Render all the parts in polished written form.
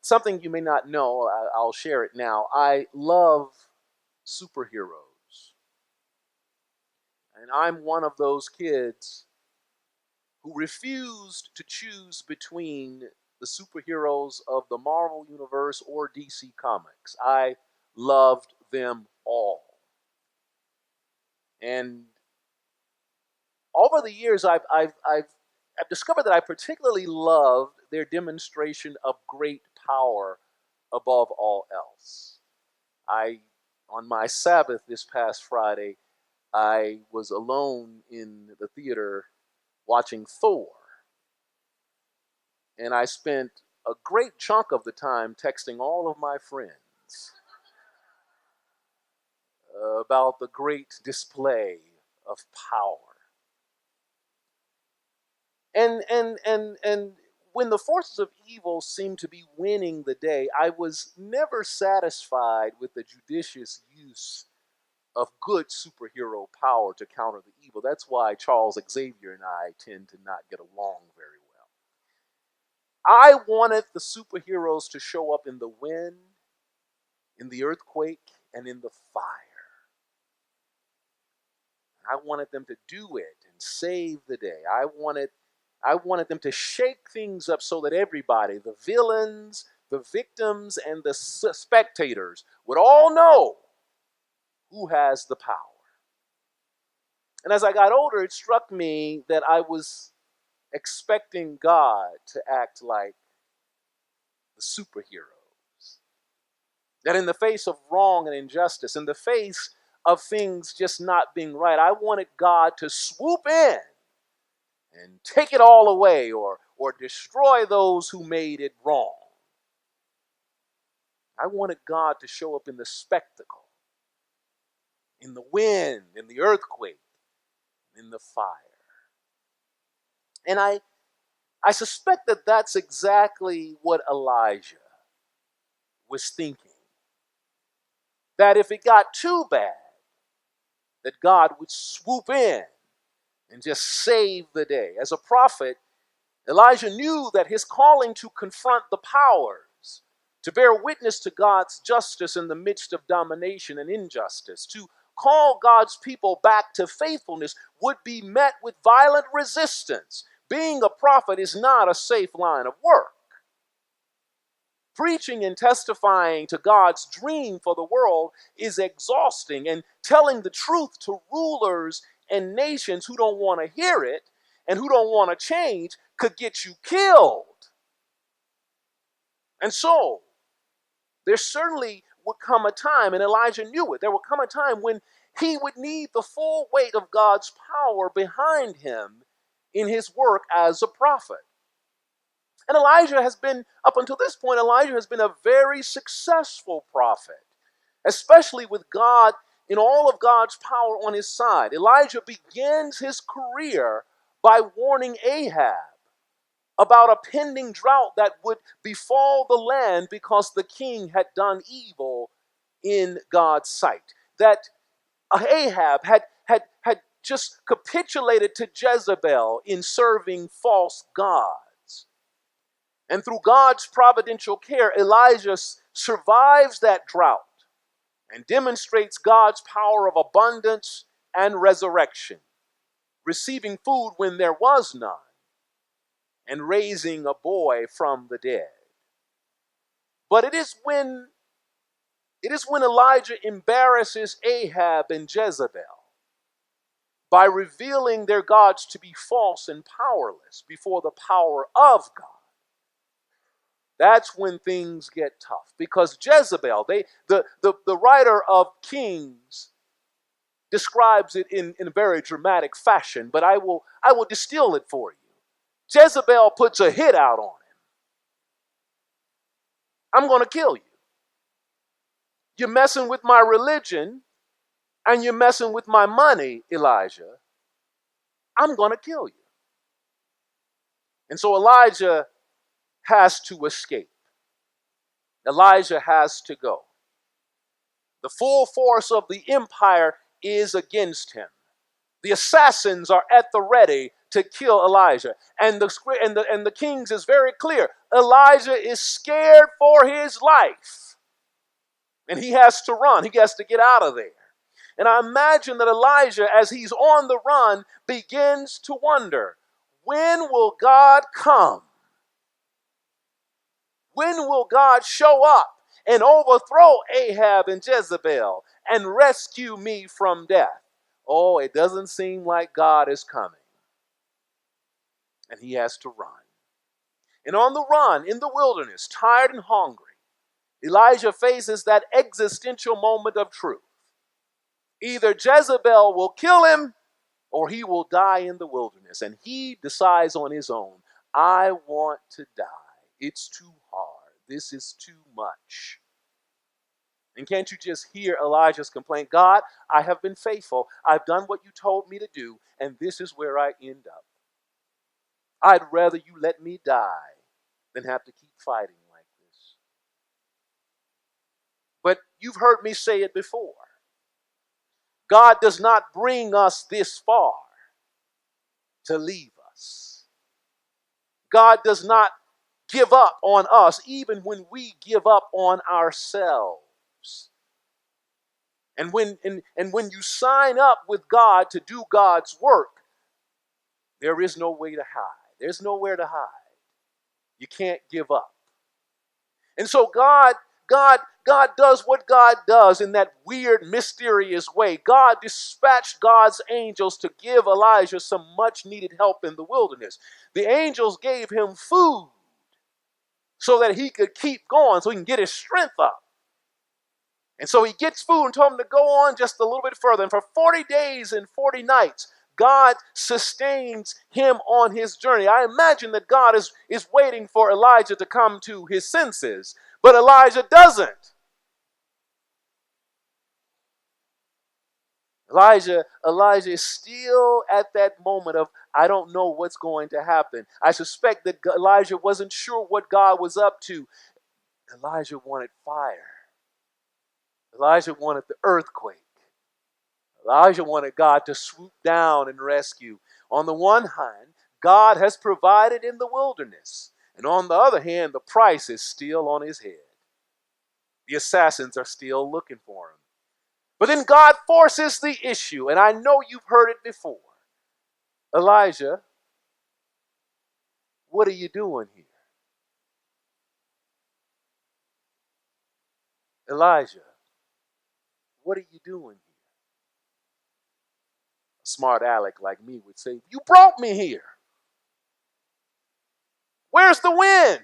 something you may not know, I'll share it now. I love superheroes. And I'm one of those kids who refused to choose between the superheroes of the Marvel Universe or DC Comics. I loved them all. And over the years, I've discovered that I particularly loved their demonstration of great power above all else. On my Sabbath this past Friday, I was alone in the theater watching Thor. And I spent a great chunk of the time texting all of my friends about the great display of power. And when the forces of evil seemed to be winning the day, I was never satisfied with the judicious use of good superhero power to counter the evil. That's why Charles Xavier and I tend to not get along very well. I wanted the superheroes to show up in the wind, in the earthquake, and in the fire. I wanted them to do it and save the day. I wanted them to shake things up so that everybody, the villains, the victims, and the spectators would all know who has the power. And as I got older, it struck me that I was expecting God to act like the superheroes. That in the face of wrong and injustice, in the face of things just not being right, I wanted God to swoop in and take it all away or destroy those who made it wrong. I wanted God to show up in the spectacle, in the wind, in the earthquake, in the fire. And I suspect that that's exactly what Elijah was thinking. That if it got too bad, that God would swoop in and just save the day. As a prophet, Elijah knew that his calling to confront the powers, to bear witness to God's justice in the midst of domination and injustice, to call God's people back to faithfulness, would be met with violent resistance. Being a prophet is not a safe line of work. Preaching and testifying to God's dream for the world is exhausting, and telling the truth to rulers and nations who don't want to hear it and who don't want to change could get you killed. And so, there certainly would come a time, and Elijah knew it, there would come a time when he would need the full weight of God's power behind him in his work as a prophet. And Elijah has been, up until this point, Elijah has been a very successful prophet, especially with God in all of God's power on his side. Elijah begins his career by warning Ahab about a pending drought that would befall the land because the king had done evil in God's sight. That Ahab had just capitulated to Jezebel in serving false gods. And through God's providential care, Elijah survives that drought and demonstrates God's power of abundance and resurrection, receiving food when there was none, and raising a boy from the dead. But it is when Elijah embarrasses Ahab and Jezebel by revealing their gods to be false and powerless before the power of God. That's when things get tough, because Jezebel, the writer of Kings, describes it in a very dramatic fashion, but I will distill it for you. Jezebel puts a hit out on him. I'm going to kill you. You're messing with my religion and you're messing with my money, Elijah. I'm going to kill you. And so Elijah has to escape. Elijah has to go. The full force of the empire is against him. The assassins are at the ready to kill Elijah. And the Kings is very clear. Elijah is scared for his life. And he has to run. He has to get out of there. And I imagine that Elijah, as he's on the run, begins to wonder, when will God come? When will God show up and overthrow Ahab and Jezebel and rescue me from death? Oh, it doesn't seem like God is coming. And he has to run. And on the run, in the wilderness, tired and hungry, Elijah faces that existential moment of truth. Either Jezebel will kill him or he will die in the wilderness. And he decides on his own, I want to die. It's too hard. This is too much. And can't you just hear Elijah's complaint? God, I have been faithful. I've done what you told me to do, and this is where I end up. I'd rather you let me die than have to keep fighting like this. But you've heard me say it before. God does not bring us this far to leave us. God does not give up on us even when we give up on ourselves. And when you sign up with God to do God's work, there is no way to hide. There's nowhere to hide. You can't give up. And so God does what God does in that weird, mysterious way. God dispatched God's angels to give Elijah some much needed help in the wilderness. The angels gave him food so that he could keep going, so he can get his strength up. And so he gets food and told him to go on just a little bit further. And for 40 days and 40 nights, God sustains him on his journey. I imagine that God is waiting for Elijah to come to his senses, but Elijah doesn't. Elijah is still at that moment of, I don't know what's going to happen. I suspect that Elijah wasn't sure what God was up to. Elijah wanted fire. Elijah wanted the earthquake. Elijah wanted God to swoop down and rescue. On the one hand, God has provided in the wilderness. And on the other hand, the price is still on his head. The assassins are still looking for him. But then God forces the issue, and I know you've heard it before. Elijah, what are you doing here? Elijah, what are you doing here? A smart aleck like me would say, you brought me here. Where's the wind?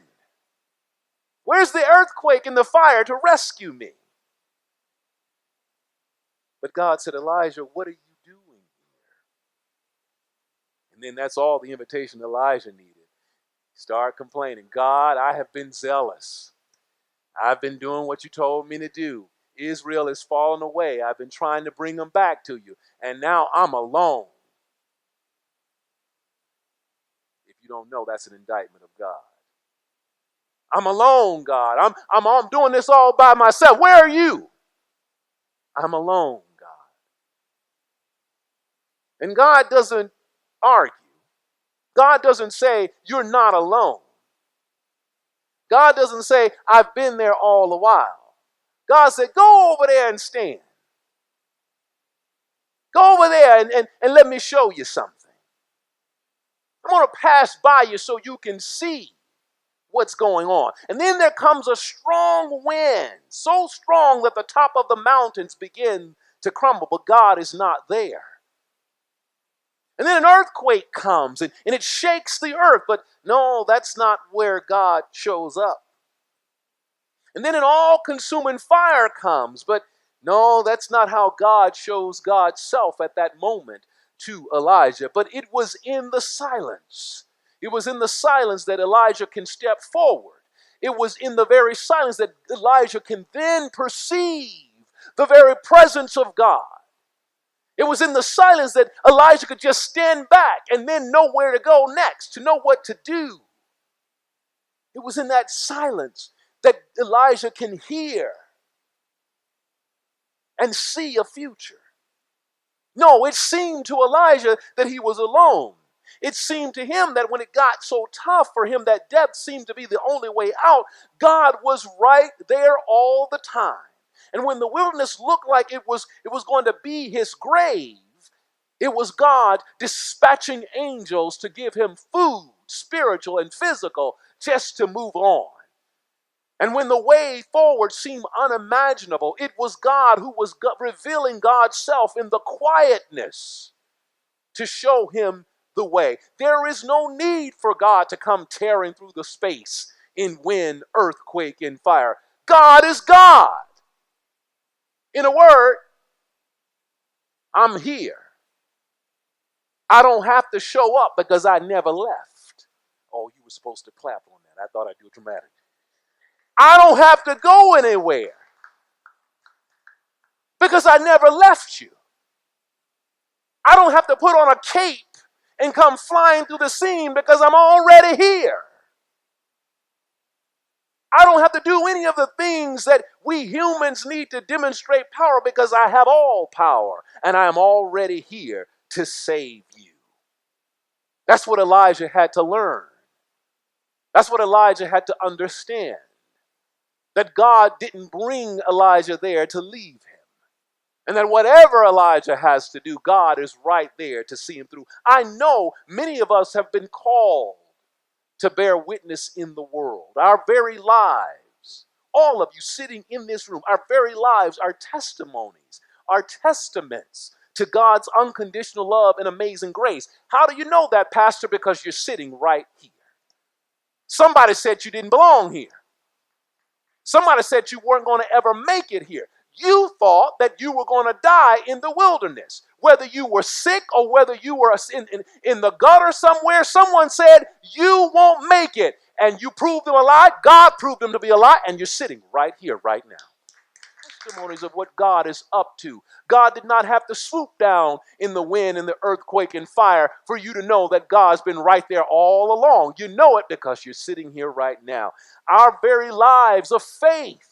Where's the earthquake and the fire to rescue me? But God said, Elijah, what are you doing here? And then that's all the invitation Elijah needed. Start complaining. God, I have been zealous. I've been doing what you told me to do. Israel has fallen away. I've been trying to bring them back to you. And now I'm alone. If you don't know, that's an indictment of God. I'm alone, God. I'm doing this all by myself. Where are you? I'm alone, God. And God doesn't argue. God doesn't say, you're not alone. God doesn't say, I've been there all the while. God said, go over there and stand. Go over there and let me show you something. I'm going to pass by you so you can see what's going on. And then there comes a strong wind, so strong that the top of the mountains begin to crumble, but God is not there. And then an earthquake comes and it shakes the earth, but no, that's not where God shows up. And then an all-consuming fire comes, but no, that's not how God shows God's self at that moment to Elijah. But it was in the silence. It was in the silence that Elijah can step forward. It was in the very silence that Elijah can then perceive the very presence of God. It was in the silence that Elijah could just stand back and then know where to go next, to know what to do. It was in that silence that Elijah can hear and see a future. No, it seemed to Elijah that he was alone. It seemed to him that when it got so tough for him that death seemed to be the only way out, God was right there all the time. And when the wilderness looked like it was going to be his grave, it was God dispatching angels to give him food, spiritual and physical, just to move on. And when the way forward seemed unimaginable, it was God who was revealing God's self in the quietness to show him the way. There is no need for God to come tearing through the space in wind, earthquake, and fire. God is God. In a word, I'm here. I don't have to show up because I never left. Oh, you were supposed to clap on that. I thought I'd do it dramatic. I don't have to go anywhere because I never left you. I don't have to put on a cape and come flying through the scene because I'm already here. I don't have to do any of the things that we humans need to demonstrate power because I have all power and I am already here to save you. That's what Elijah had to learn. That's what Elijah had to understand. That God didn't bring Elijah there to leave him. And that whatever Elijah has to do, God is right there to see him through. I know many of us have been called to bear witness in the world. Our very lives, all of you sitting in this room, our very lives are testimonies, are testaments to God's unconditional love and amazing grace. How do you know that, Pastor? Because you're sitting right here. Somebody said you didn't belong here. Somebody said you weren't going to ever make it here. You thought that you were going to die in the wilderness. Whether you were sick or whether you were in the gutter somewhere, someone said you won't make it. And you proved them a lie. God proved them to be a lie. And you're sitting right here, right now. Testimonies of what God is up to. God did not have to swoop down in the wind and the earthquake and fire for you to know that God's been right there all along. You know it because you're sitting here right now. Our very lives of faith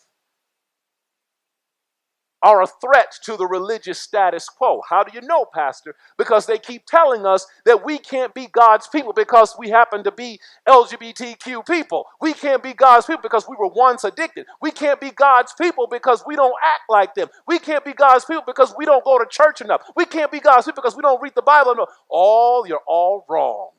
are a threat to the religious status quo. How do you know, Pastor? Because they keep telling us that we can't be God's people because we happen to be LGBTQ people. We can't be God's people because we were once addicted. We can't be God's people because we don't act like them. We can't be God's people because we don't go to church enough. We can't be God's people because we don't read the Bible enough. You're all wrong.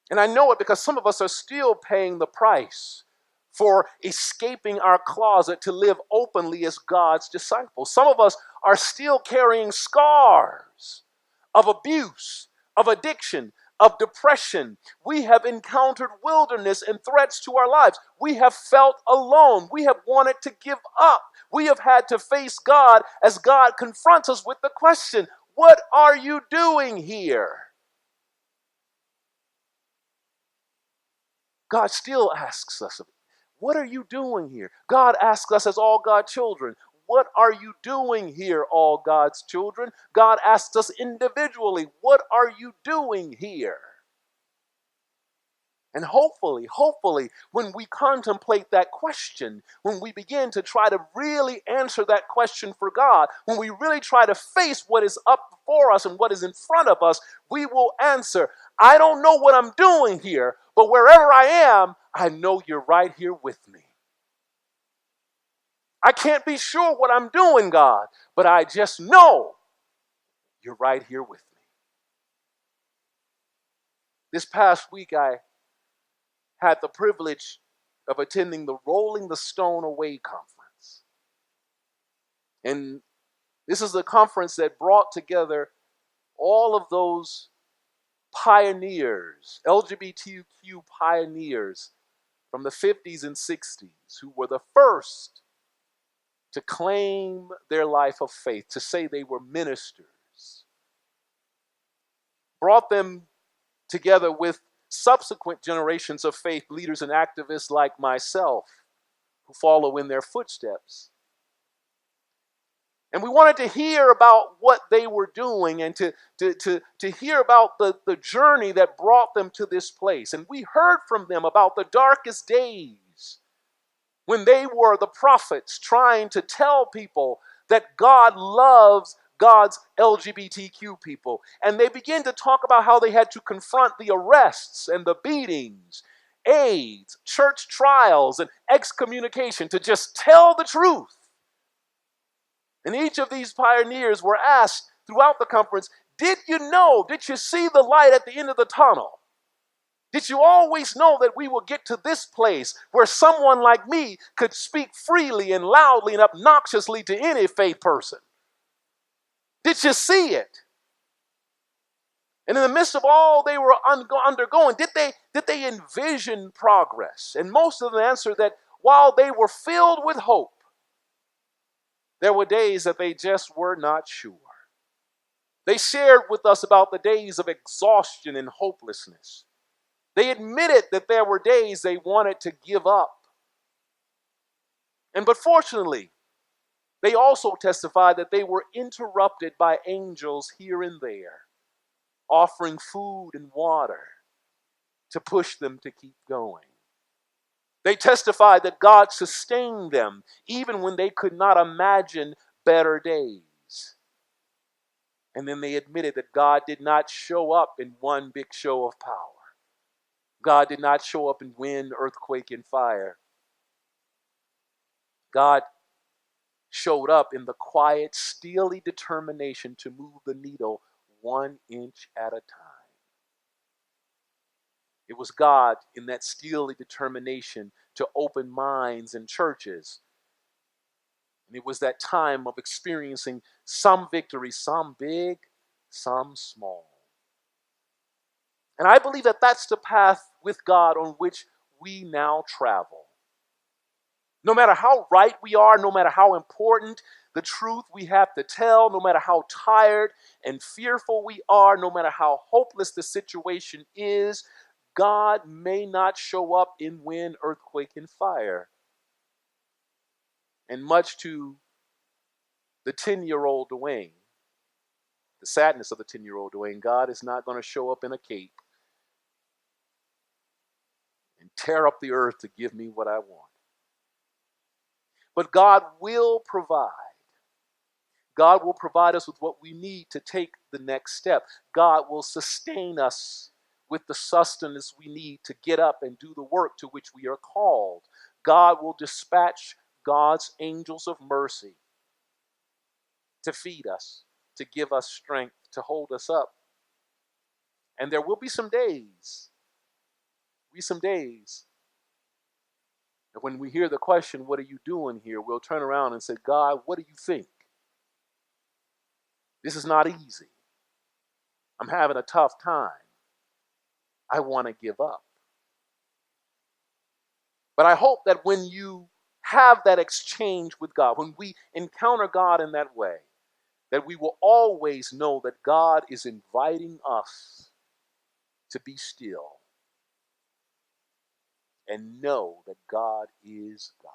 And I know it because some of us are still paying the price for escaping our closet to live openly as God's disciples. Some of us are still carrying scars of abuse, of addiction, of depression. We have encountered wilderness and threats to our lives. We have felt alone. We have wanted to give up. We have had to face God as God confronts us with the question, what are you doing here? God still asks us, what are you doing here? God asks us as all God's children, what are you doing here, all God's children? God asks us individually, what are you doing here? And hopefully, when we contemplate that question, when we begin to try to really answer that question for God, when we really try to face what is up before us and what is in front of us, we will answer, I don't know what I'm doing here, but wherever I am, I know you're right here with me. I can't be sure what I'm doing, God, but I just know you're right here with me. This past week, I had the privilege of attending the Rolling the Stone Away conference. And this is a conference that brought together all of those pioneers, LGBTQ pioneers from the 50s and 60s who were the first to claim their life of faith, to say they were ministers. Brought them together with subsequent generations of faith leaders and activists like myself who follow in their footsteps. And we wanted to hear about what they were doing and to hear about the journey that brought them to this place. And we heard from them about the darkest days when they were the prophets trying to tell people that God loves God's LGBTQ people. And they began to talk about how they had to confront the arrests and the beatings, AIDS, church trials, and excommunication to just tell the truth. And each of these pioneers were asked throughout the conference, did you know, did you see the light at the end of the tunnel? Did you always know that we will get to this place where someone like me could speak freely and loudly and obnoxiously to any faith person? Did you see it? And in the midst of all they were undergoing, did they envision progress? And most of them answered that while they were filled with hope, there were days that they just were not sure. They shared with us about the days of exhaustion and hopelessness. They admitted that there were days they wanted to give up. But fortunately, they also testified that they were interrupted by angels here and there, offering food and water to push them to keep going. They testified that God sustained them even when they could not imagine better days. And then they admitted that God did not show up in one big show of power. God did not show up in wind, earthquake, and fire. God showed up in the quiet, steely determination to move the needle 1 inch at a time. It was God in that steely determination to open minds and churches. And it was that time of experiencing some victory, some big, some small. And I believe that that's the path with God on which we now travel. No matter how right we are, no matter how important the truth we have to tell, no matter how tired and fearful we are, no matter how hopeless the situation is, God may not show up in wind, earthquake, and fire. And much to the 10-year-old DeWayne, the sadness of the 10-year-old DeWayne, God is not going to show up in a cape and tear up the earth to give me what I want. But God will provide. God will provide us with what we need to take the next step. God will sustain us with the sustenance we need to get up and do the work to which we are called. God will dispatch God's angels of mercy to feed us, to give us strength, to hold us up. And there will be some days, that when we hear the question, what are you doing here? We'll turn around and say, God, what do you think? This is not easy. I'm having a tough time. I want to give up. But I hope that when you have that exchange with God, when we encounter God in that way, that we will always know that God is inviting us to be still and know that God is God.